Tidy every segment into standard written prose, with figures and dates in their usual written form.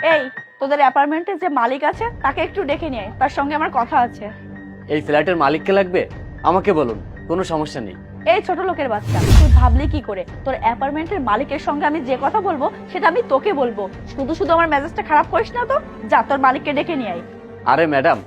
এই তোদের অ্যাপার্টমেন্টের যে মালিক আছে তাকে একটু ডেকে নিয়ে আয়, তার সঙ্গে আমার কথা আছে। এই ফ্ল্যাটের মালিককে লাগবে? আমাকে বলুন, কোনো সমস্যা নেই। এই ছোট লোকের বাচ্চা, তুই ভাবলি কি করে তোর অ্যাপার্টমেন্টের মালিকের সঙ্গে আমি যে কথা বলবো সেটা আমি তোকে বলবো? শুধু শুধু আমার মেজাজটা খারাপ করিস না তো, যা তোর মালিককে ডেকে নিয়ে আয়। আরে ম্যাডাম,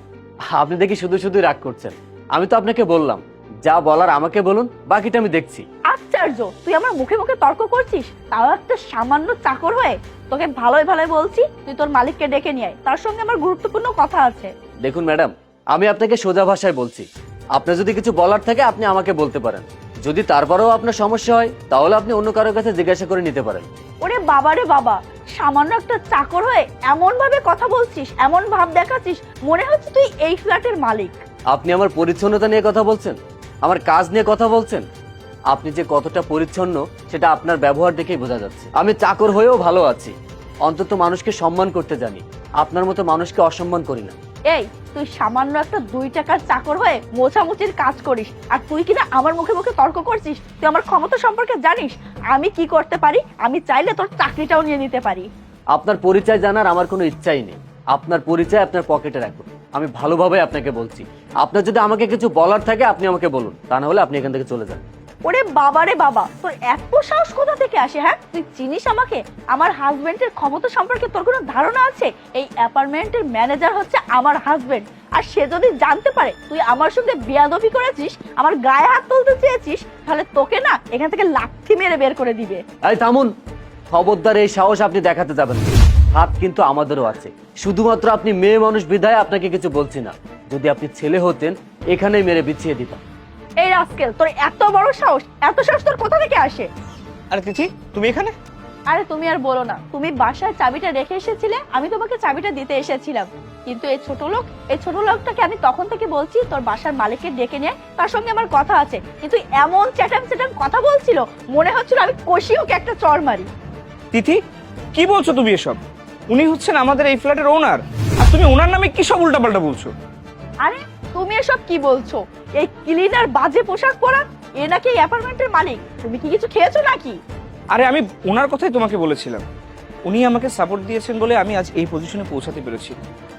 আপনি দেখি শুধু শুধু রাগ করছেন। আমি তো আপনাকে বললাম যা বলার আমাকে বলুন, বাকিটা আমি দেখছি। আশ্চর্য, তুই আমার মুখে মুখে তর্ক করছিস, তাও একটা সামান্য চাকর হয়ে। তোকে ভালোই ভালোই বলছি, তুই তোর মালিককে ডেকে নিয়ে আয়, তার সঙ্গে আমার গুরুত্বপূর্ণ কথা আছে। দেখুন ম্যাডাম, আমি আপনাকে সোজা ভাষায় বলছি, আপনার যদি কিছু বলার থাকে আপনি আমাকে বলতে পারেন। যদি তারপরেও আপনার সমস্যা হয় তাহলে আপনি অন্য কারোর কাছে জিজ্ঞাসা করে নিতে পারেন। ওরে বাবা রে বাবা, সামান্য একটা চাকর হয়ে এমন ভাবে কথা বলছিস, এমন ভাব দেখাচ্ছিস, মনে হচ্ছে তুই এই ফ্ল্যাটের মালিক। আপনি আমার পরিচ্ছন্নতা নিয়ে কথা বলছেন, আমার কাজ নিয়ে কথা বলছেন। আপনি যে কতটা পরিচ্ছন্ন সেটা আপনার ব্যবহার দেখেই বোঝা যাচ্ছে। আমি চাকর হয়েও ভালো আছি, অন্তত মানুষকে সম্মান করতে জানি। আপনার মতো মানুষকে অসম্মান করি না। এই তুই সামান্য একটা 2 টাকার চাকর হয়ে মোছামুছির কাজ করিস, আর তুই কিনা আমার মুখে মুখে তর্ক করছিস? তুই আমার ক্ষমতা সম্পর্কে জানিস আমি কি করতে পারি? আমি চাইলে তোর চাকরিটাও নিয়ে নিতে পারি। আপনার পরিচয় জানার আমার কোনো ইচ্ছাই নেই। আপনার পরিচয় আপনার পকেটে রাখুন। আমি ভালোভাবে আপনাকে বলছি, আপনার যদি আমাকে কিছু বলার থাকে আপনি আমাকে বলুন, তা না হলে আপনি এখান থেকে চলে যান। ওরে বাবা রে বাবা, তোর এত সাহস কোথা থেকে আসে? হ্যাঁ, তুই চিনিস আমাকে? আমার হাজবেন্ডের ক্ষমতা সম্পর্কে তোর কোনো ধারণা আছে? এই অ্যাপার্টমেন্টের ম্যানেজার হচ্ছে আমার হাজবেন্ড, আর সে যদি জানতে পারে তুই আমার সঙ্গে বেয়াদবি করেছিস, আমার গায়ে হাত তুলতে চেয়েছিস, তাহলে তোকে না এখান থেকে লাথি মেরে বের করে দিবে। এই থামুন, খবরদার এই সাহস আপনি দেখাতে যাবেন না। হাত কিন্তু আমাদেরও আছে, শুধুমাত্র আপনি মেয়ে মানুষ বিধায় আপনাকে কিছু বলছি না। যদি আপনি ছেলে হতেন এখানেই মেরে বিছিয়ে দিতাম। এই রাস্কেল, তোর এত বড় সাহস, এত সাহস তোর কোথা থেকে আসে? আরে তিথি, তুমি এখানে? আরে তুমি আর বলো না, তুমি বাসায় চাবিটা রেখে এসেছিলে, আমি তোমাকে চাবিটা দিতে এসেছিলাম, কিন্তু এই ছোট লোকটাকে আমি তখন থেকে বলছি তোর বাসার মালিককে ডেকে নিয়ে, তার সঙ্গে আমার কথা আছে, কিন্তু এমন চ্যাটাং কথা বলছিল মনে হচ্ছিল আমি কষি ওকে একটা চড় মারি। তিথি, কি বলছো তুমি এসব? উনি হচ্ছেন আমাদের এই ফ্ল্যাটের ওনার, আর তুমি ওনার নামে কি সব উল্টাপাল্টা বলছো? আরে তুমি এসব কি বলছো? এই ক্লিনার বাজে পোশাক পরা, এ নাকি এই অ্যাপার্টমেন্টের মালিক? তুমি কি কিছু খেয়েছো নাকি? আরে আমি ওনার কথাই তোমাকে বলেছিলাম। উনি আমাকে সাপোর্ট দিয়েছেন বলে আমি আজ এই পজিশনে পৌঁছাতে পেরেছি।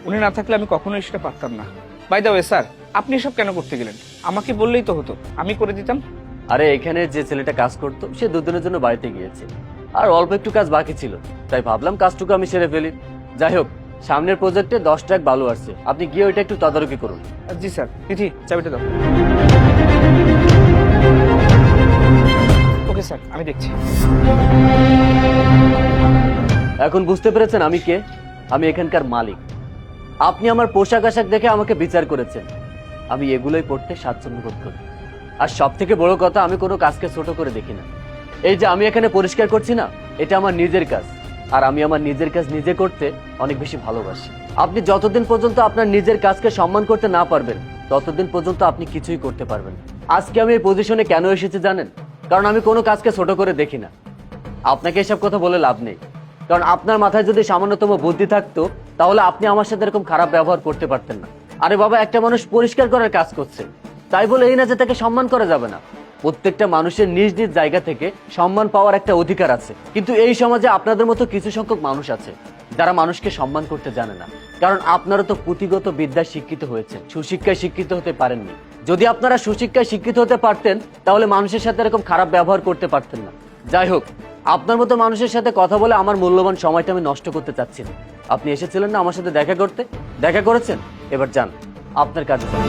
উনি না থাকলে আমি কখনোই সেটা পারতাম না। বাই দ্য ওয়ে স্যার, আপনি এসব কেন করতে গেলেন? আমাকে বললেই তো হতো, আমি করে দিতাম। আরে এখানে যে ছেলেটা কাজ করতো সে দুদিনের জন্য বাড়িতে গিয়েছে, আর অল্প একটু কাজ বাকি ছিল, তাই ভাবলাম কাজটুকু আমি সেরে ফেলি। যাই হোক, সামনের প্রজেক্টে 10 ট্রাক বালু আসছে, আপনি গিয়ে ওইটা একটু তদারকি করুন। জি স্যার। তিথি, চাবিটা দাও। ওকে স্যার, আমি দেখছি। এখন বুঝতে পেরেছেন আমি কে? আমি এখানকার মালিক। আপনি আমার পোশাক আশাক দেখে আমাকে বিচার করেছেন, আমি এগুলোই পড়তে স্বাচ্ছন্দ্য বোধ করি। আর সব থেকে বড় কথা, আমি কোনো কাজকে ছোট করে দেখি না। এই যে আমি এখানে পরিষ্কার করছি না, এটা আমার নিজের কাজ, আর আমি আমার নিজের কাজ নিজে করতে অনেক বেশি ভালোবাসি। আপনি যতদিন পর্যন্ত আপনার নিজের কাজকে সম্মান করতে না পারবেন ততদিন পর্যন্ত আপনি কিছুই করতে পারবেন। আজকে আমি এই পজিশনে কেন এসেছি জানেন? কারণ আমি কোনো কাজকে ছোট করে দেখি না। আপনাকে এসব কথা বলে লাভ নেই, কারণ আপনার মাথায় যদি সামান্যতম বুদ্ধি থাকতো তাহলে আপনি আমার সাথে এরকম খারাপ ব্যবহার করতে পারতেন না। আরে বাবা, একটা মানুষ পরিষ্কার করার কাজ করছে, তাই বলে এই না যে তাকে সম্মান করা যাবে না। প্রত্যেকটা মানুষের নিজ নিজ জায়গা থেকে সম্মান পাওয়ার একটা অধিকার আছে, কিন্তু এই সমাজে আপনাদের মতো কিছু সংখ্যক মানুষ আছে যারা মানুষকে সম্মান করতে জানে না। কারণ আপনারা তো পুঁথিগত বিদ্যায় শিক্ষিত হয়েছেন, সুশিক্ষায় শিক্ষিত হতে পারেননি। যদি আপনারা সুশিক্ষায় শিক্ষিত হতে পারতেন তাহলে মানুষের সাথে এরকম খারাপ ব্যবহার করতে পারতেন না। যাই হোক, আপনার মতো মানুষের সাথে কথা বলে আমার মূল্যবান সময়টা আমি নষ্ট করতে চাচ্ছি না। আপনি এসেছিলেন না আমার সাথে দেখা করতে, দেখা করেছেন, এবার যান আপনার কাজে যান।